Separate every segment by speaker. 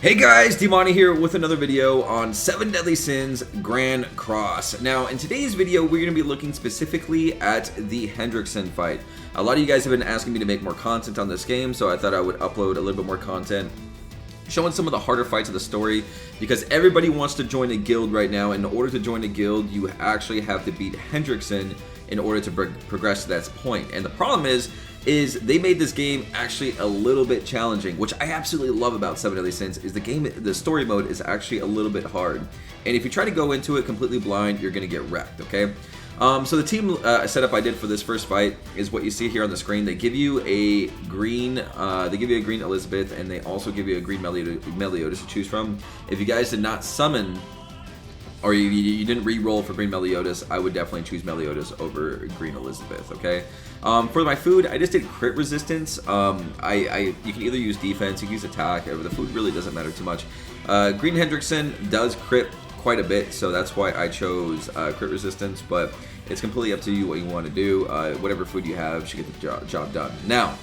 Speaker 1: Hey guys, Dmonty here with another video on 7 Deadly Sins Grand Cross. Now, in today's video, we're going to be looking specifically at the Hendrickson fight. A lot of you guys have been asking me to make more content on this game, so I thought I would upload a little bit more content showing some of the harder fights of the story, because everybody wants to join a guild right now. In order to join a guild, you actually have to beat Hendrickson in order to progress to that point. And the problem is they made this game actually a little bit challenging, which I absolutely love about 7 Deadly Sins. Is the story mode is actually a little bit hard, and if you try to go into it completely blind, you're gonna get wrecked. Okay, so the team setup I did for this first fight is what you see here on the screen. They give you a green Elizabeth, and they also give you a green Meliodas to choose from. If you guys did not summon, or you didn't re-roll for green Meliodas, I would definitely choose Meliodas over green Elizabeth. Okay. For my food, I just did crit resistance. You can either use defense, you can use attack. The food really doesn't matter too much. Green Hendrickson does crit quite a bit, so that's why I chose crit resistance. But it's completely up to you what you want to do. Whatever food you have should get the job done. Now,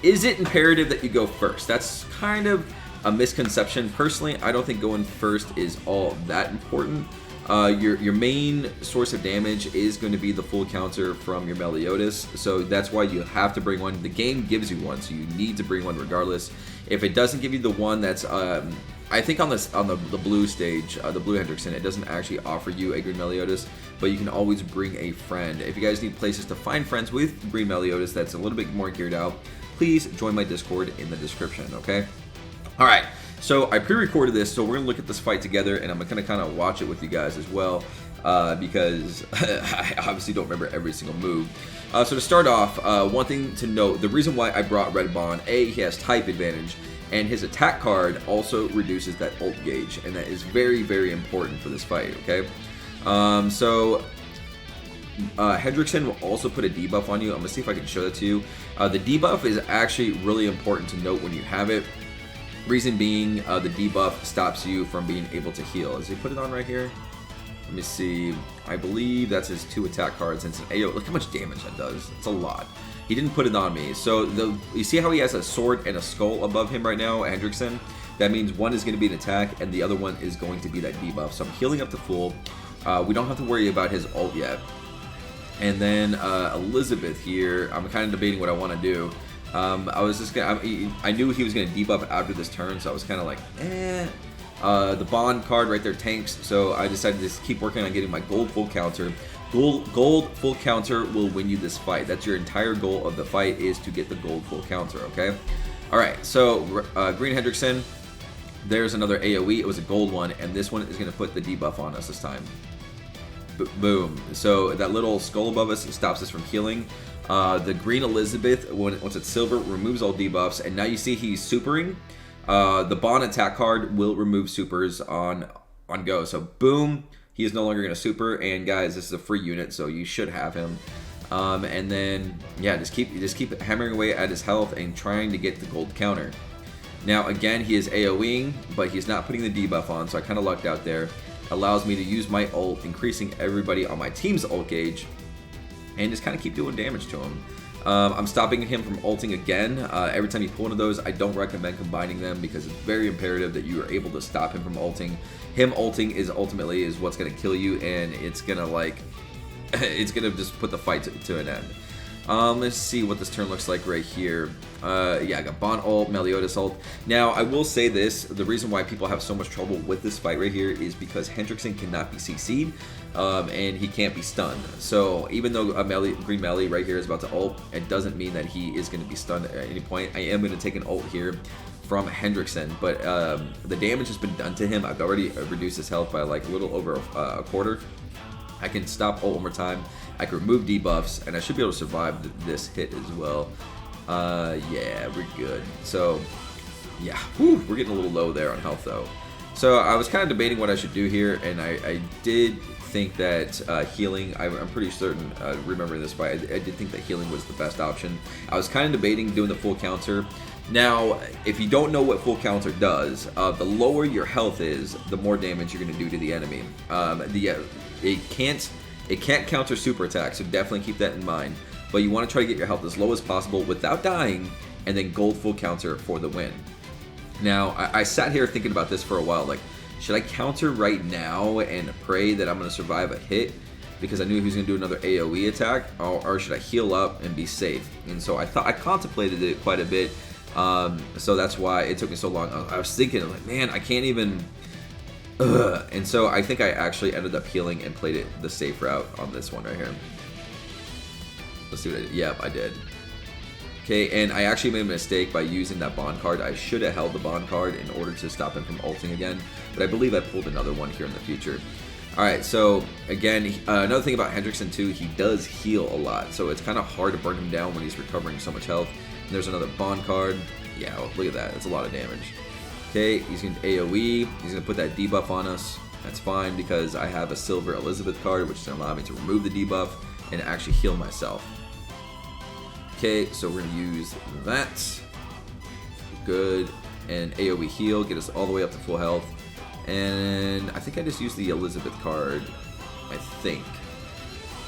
Speaker 1: is it imperative that you go first? That's kind of a misconception. Personally, I don't think going first is all that important. Your main source of damage is going to be the full counter from your Meliodas, so that's why you have to bring one. The game gives you one, so you need to bring one regardless. If it doesn't give you the one that's I think on the blue stage, the blue Hendrickson, it doesn't actually offer you a green Meliodas, but you can always bring a friend. If you guys need places to find friends with green Meliodas that's a little bit more geared out, please join my Discord in the description. Okay. All right, so I pre-recorded this, so we're gonna look at this fight together, and I'm gonna kind of watch it with you guys as well, because I obviously don't remember every single move. So to start off, one thing to note: the reason why I brought Red Bond, he has type advantage, and his attack card also reduces that ult gauge, and that is very, very important for this fight. Okay, Hendrickson will also put a debuff on you. I'm gonna see if I can show that to you. The debuff is actually really important to note when you have it. Reason being, the debuff stops you from being able to heal. Does he put it on right here? Let me see. I believe that's his 2 attack cards. And look how much damage that does. It's a lot. He didn't put it on me. So you see how he has a sword and a skull above him right now, Hendrickson? That means one is going to be an attack, and the other one is going to be that debuff. So I'm healing up to full. We don't have to worry about his ult yet. And then Elizabeth here, I'm kind of debating what I want to do. I was just gonna. I knew he was gonna debuff after this turn, so I was kind of like, eh. The bond card right there tanks, so I decided to just keep working on getting my gold full counter. Gold full counter will win you this fight. That's your entire goal of the fight, is to get the gold full counter. Okay. All right. So green Hendrickson. There's another AOE. It was a gold one, and this one is gonna put the debuff on us this time. Boom. So that little skull above us stops us from healing. The green Elizabeth, once it's silver, removes all debuffs, and now you see he's supering. The bond attack card will remove supers on go. So boom, he is no longer going to super. And guys, this is a free unit, so you should have him. And then yeah, just keep hammering away at his health and trying to get the gold counter. Now again, he is AOEing, but he's not putting the debuff on, so I kind of lucked out there. Allows me to use my ult, increasing everybody on my team's ult gauge, and just kind of keep doing damage to him. I'm stopping him from ulting again. Every time you pull one of those, I don't recommend combining them, because it's very imperative that you are able to stop him from ulting. Him ulting is ultimately what's going to kill you, and it's gonna it's gonna just put the fight to an end. Let's see what this turn looks like right here. Yeah, I got Bond ult, Meliodas ult. Now, I will say this, the reason why people have so much trouble with this fight right here is because Hendrickson cannot be CC'd, and he can't be stunned. So, even though green Melly right here is about to ult, it doesn't mean that he is going to be stunned at any point. I am going to take an ult here from Hendrickson, but the damage has been done to him. I've already reduced his health by like a little over a quarter. I can stop ult one more time. I can remove debuffs, and I should be able to survive this hit as well. Yeah, we're good. So, yeah, whew, we're getting a little low there on health, though. So I was kind of debating what I should do here, and I did think that healing, I'm pretty certain, remembering this fight, I did think that healing was the best option. I was kind of debating doing the full counter. Now, if you don't know what full counter does, the lower your health is, the more damage you're going to do to the enemy. It can't counter super attacks, so definitely keep that in mind. But you want to try to get your health as low as possible without dying, and then gold full counter for the win. Now, I sat here thinking about this for a while. Like, should I counter right now and pray that I'm going to survive a hit because I knew he was going to do another AoE attack, or should I heal up and be safe? And so I contemplated it quite a bit. So that's why it took me so long. I was thinking, like, man, I can't even. And so I think I actually ended up healing and played it the safe route on this one right here. Let's see what I did. Yep, I did. Okay, and I actually made a mistake by using that bond card. I should have held the bond card in order to stop him from ulting again, but I believe I pulled another one here in the future. Alright, so again, another thing about Hendrickson too, he does heal a lot, so it's kind of hard to burn him down when he's recovering so much health. And there's another bond card. Yeah, look at that, it's a lot of damage. Okay, he's going to AoE, he's going to put that debuff on us. That's fine because I have a silver Elizabeth card, which is going to allow me to remove the debuff and actually heal myself. Okay, so we're going to use that. Good. And AoE heal, get us all the way up to full health. And I think I just used the Elizabeth card, I think.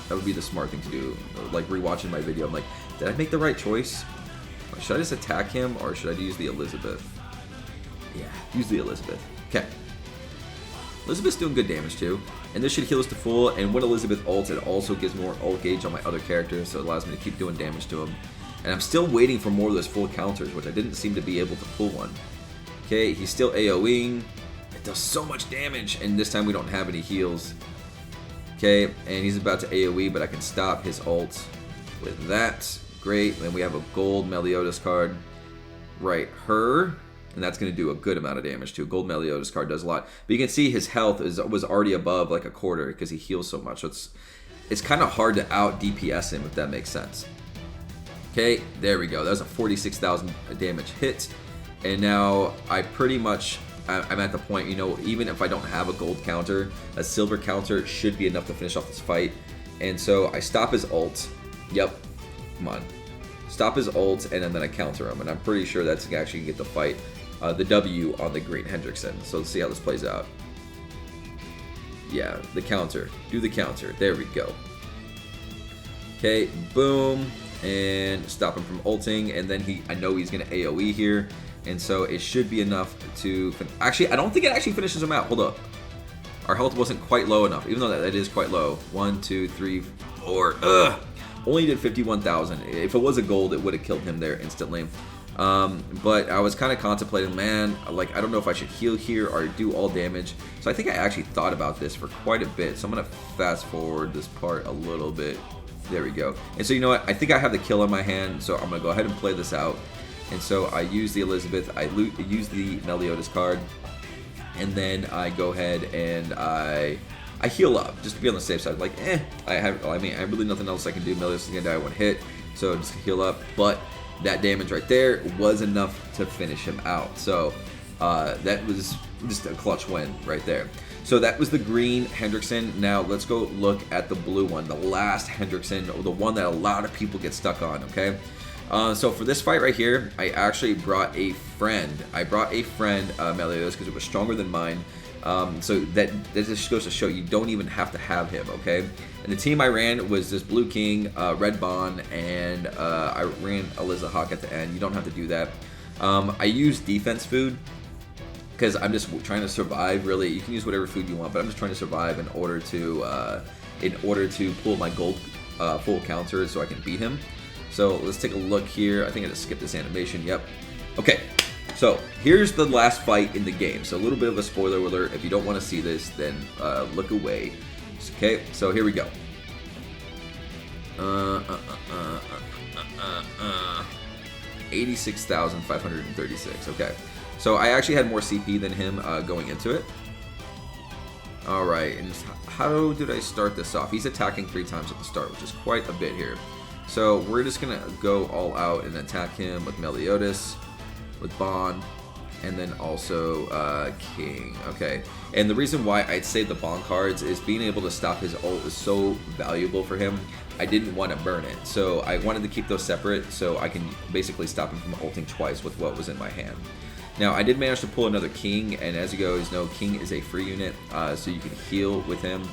Speaker 1: That would be the smart thing to do. Like rewatching my video, I'm like, did I make the right choice? Should I just attack him or should I use the Elizabeth? Yeah, use the Elizabeth. Okay. Elizabeth's doing good damage too. And this should heal us to full, and when Elizabeth ults, it also gives more ult gauge on my other characters, so it allows me to keep doing damage to him. And I'm still waiting for more of those full counters, which I didn't seem to be able to pull one. Okay, he's still AoEing. It does so much damage, and this time we don't have any heals. Okay, and he's about to AoE, but I can stop his ult with that. Great, then we have a gold Meliodas card. Right, her. And that's going to do a good amount of damage too. Gold Meliodas card does a lot. But you can see his health was already above like a quarter because he heals so much. So it's kind of hard to out DPS him, if that makes sense. Okay, there we go. That was a 46,000 damage hit. And now I pretty much, I'm at the point, you know, even if I don't have a gold counter, a silver counter should be enough to finish off this fight. And so I stop his ult. Yep, come on. Stop his ult, and then I counter him. And I'm pretty sure that's actually going to get the fight. The W on the green Hendrickson. So let's see how this plays out. Yeah, the counter. Do the counter. There we go. Okay, boom. And stop him from ulting. And then I know he's going to AoE here. And so it should be enough to... Actually, I don't think it actually finishes him out. Hold up. Our health wasn't quite low enough. Even though that is quite low. 1, 2, 3, 4. Ugh. Only did 51,000. If it was a gold, it would have killed him there instantly. But I was kind of contemplating, man, like I don't know if I should heal here or do all damage. So I think I actually thought about this for quite a bit. So I'm going to fast forward this part a little bit. There we go. And so you know what? I think I have the kill on my hand. So I'm going to go ahead and play this out. And so I use the Elizabeth. I use the Meliodas card. And then I go ahead and I heal up just to be on the safe side. Like, I have really nothing else I can do. Meliodas is going to die one hit. So just heal up. But that damage right there was enough to finish him out. So that was just a clutch win right there. So that was the green Hendrickson. Now let's go look at the blue one, the last Hendrickson, the one that a lot of people get stuck on, okay? So for this fight right here, I actually brought a friend. Meliodas, because it was stronger than mine. So that just goes to show you don't even have to have him, okay? And the team I ran was this Blue King, Red Bond, and I ran Eliza Hawk at the end. You don't have to do that. I use defense food because I'm just trying to survive. Really, you can use whatever food you want, but I'm just trying to survive in order to pull my gold full counter so I can beat him. So let's take a look here. I think I just skipped this animation. Yep. Okay. So here's the last fight in the game. So a little bit of a spoiler alert. If you don't want to see this, then look away. Okay, so here we go. 86,536. Okay, so I actually had more CP than him going into it. All right, and how did I start this off? He's attacking 3 times at the start, which is quite a bit here. So we're just gonna go all out and attack him with Meliodas, with Bond, and then also King. Okay, and the reason why I'd save the Bond cards is being able to stop his ult is so valuable for him. I didn't want to burn it, so I wanted to keep those separate so I can basically stop him from ulting twice with what was in my hand. Now, I did manage to pull another King, and as you guys know, King is a free unit, so you can heal with him.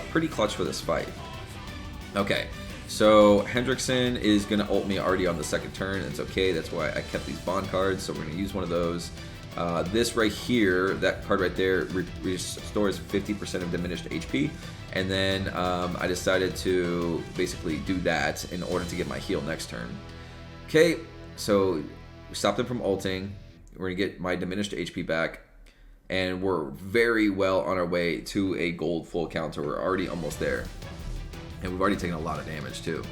Speaker 1: Pretty clutch for this fight. Okay, so Hendrickson is going to ult me already on the second turn. It's okay, that's why I kept these Bond cards, so we're going to use one of those. This right here, that card right there, restores 50% of diminished HP. And then I decided to basically do that in order to get my heal next turn. Okay, so we stopped him from ulting. We're going to get my diminished HP back. And we're very well on our way to a gold full counter. We're already almost there. And we've already taken a lot of damage too.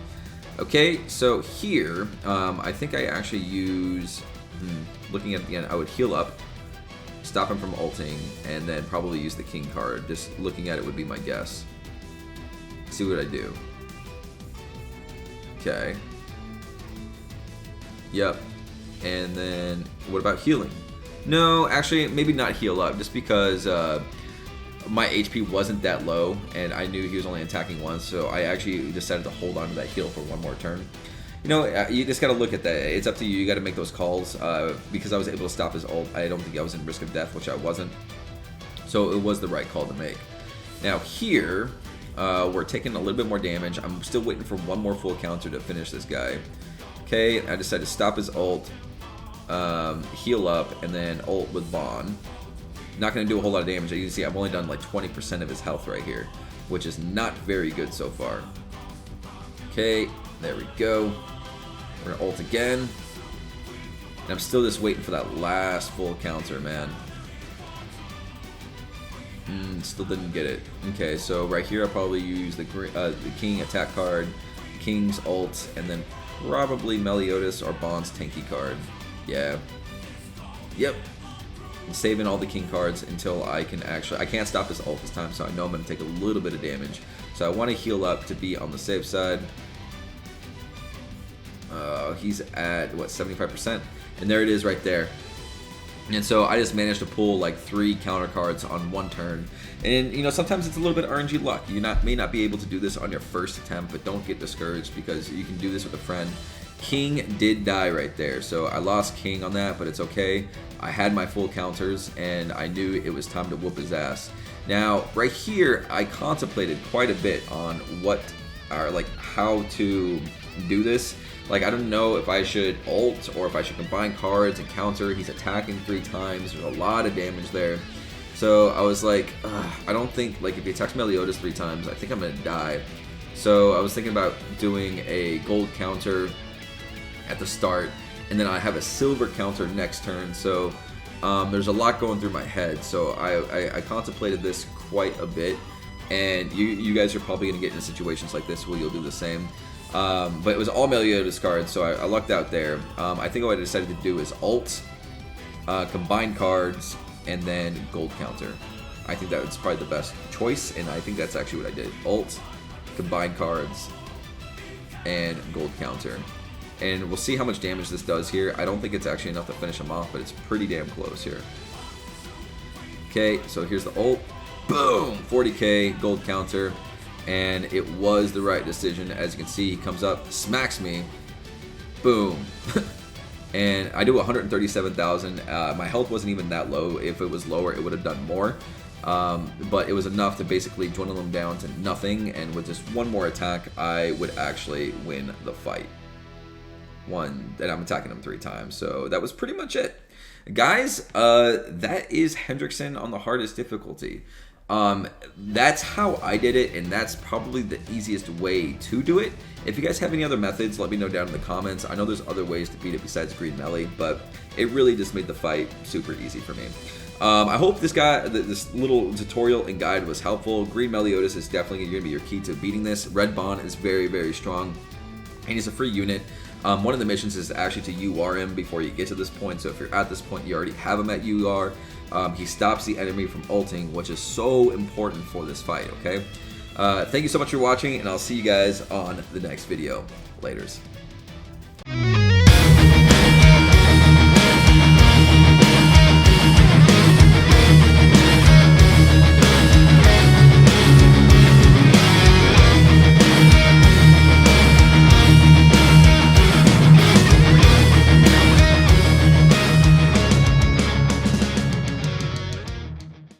Speaker 1: Okay, so here, I think I actually use, looking at the end, I would heal up, stop him from ulting, and then probably use the king card. Just looking at it would be my guess. See what I do. Okay. Yep. And then, what about healing? No, actually, maybe not heal up, just because my HP wasn't that low, and I knew he was only attacking once, so I actually decided to hold on to that heal for one more turn. You know, you just got to look at that. It's up to you. You got to make those calls. Because I was able to stop his ult, I don't think I was in risk of death, which I wasn't. So it was the right call to make. Now here, we're taking a little bit more damage. I'm still waiting for one more full counter to finish this guy. Okay, I decided to stop his ult, heal up, and then ult with Bond. Not going to do a whole lot of damage. As you can see, I've only done like 20% of his health right here, which is not very good so far. Okay, there we go. We're going to ult again. And I'm still just waiting for that last full counter, man. Still didn't get it. Okay, so right here I'll probably use the King attack card, King's ult, and then probably Meliodas or Bond's tanky card. Yeah. Yep. I'm saving all the king cards until I can actually... I can't stop his ult this time, so I know I'm going to take a little bit of damage. So I want to heal up to be on the safe side. He's at, what, 75%? And there it is right there. And so I just managed to pull like 3 counter cards on one turn. And, you know, sometimes it's a little bit of RNG luck. You may not be able to do this on your first attempt, but don't get discouraged because you can do this with a friend. King did die right there, so I lost King on that, but it's okay. I had my full counters, and I knew it was time to whoop his ass. Now, right here, I contemplated quite a bit on what are like how to do this. Like, I don't know if I should ult or if I should combine cards and counter. He's attacking 3 times. There's a lot of damage there. So I was like, I don't think, like, if he attacks Meliodas 3 times, I think I'm going to die. So I was thinking about doing a gold counter at the start, and then I have a silver counter next turn. So there's a lot going through my head. So I contemplated this quite a bit. And you guys are probably going to get into situations like this where you'll do the same. But it was all Meliodas cards, so I lucked out there. I think what I decided to do is ult, combine cards, and then gold counter. I think that was probably the best choice, and I think that's actually what I did. Ult, combine cards, and gold counter. And we'll see how much damage this does here. I don't think it's actually enough to finish him off, but it's pretty damn close here. Okay, so here's the ult. Boom! 40k, gold counter. And it was the right decision. As you can see, he comes up, smacks me. Boom. And I do 137,000. My health wasn't even that low. If it was lower, it would have done more. But it was enough to basically dwindle him down to nothing. And with just one more attack, I would actually win the fight. And I'm attacking him 3 times. So that was pretty much it. Guys, that is Hendrickson on the hardest difficulty. That's how I did it, and that's probably the easiest way to do it. If you guys have any other methods, let me know down in the comments. I know there's other ways to beat it besides green melee, but it really just made the fight super easy for me. I hope this little tutorial and guide was helpful. Green Meliodas is definitely going to be your key to beating this. Red Bond is very, very strong, and he's a free unit. One of the missions is actually to UR him before you get to this point, so if you're at this point, you already have him at UR. He stops the enemy from ulting, which is so important for this fight, okay? Thank you so much for watching, and I'll see you guys on the next video. Laters.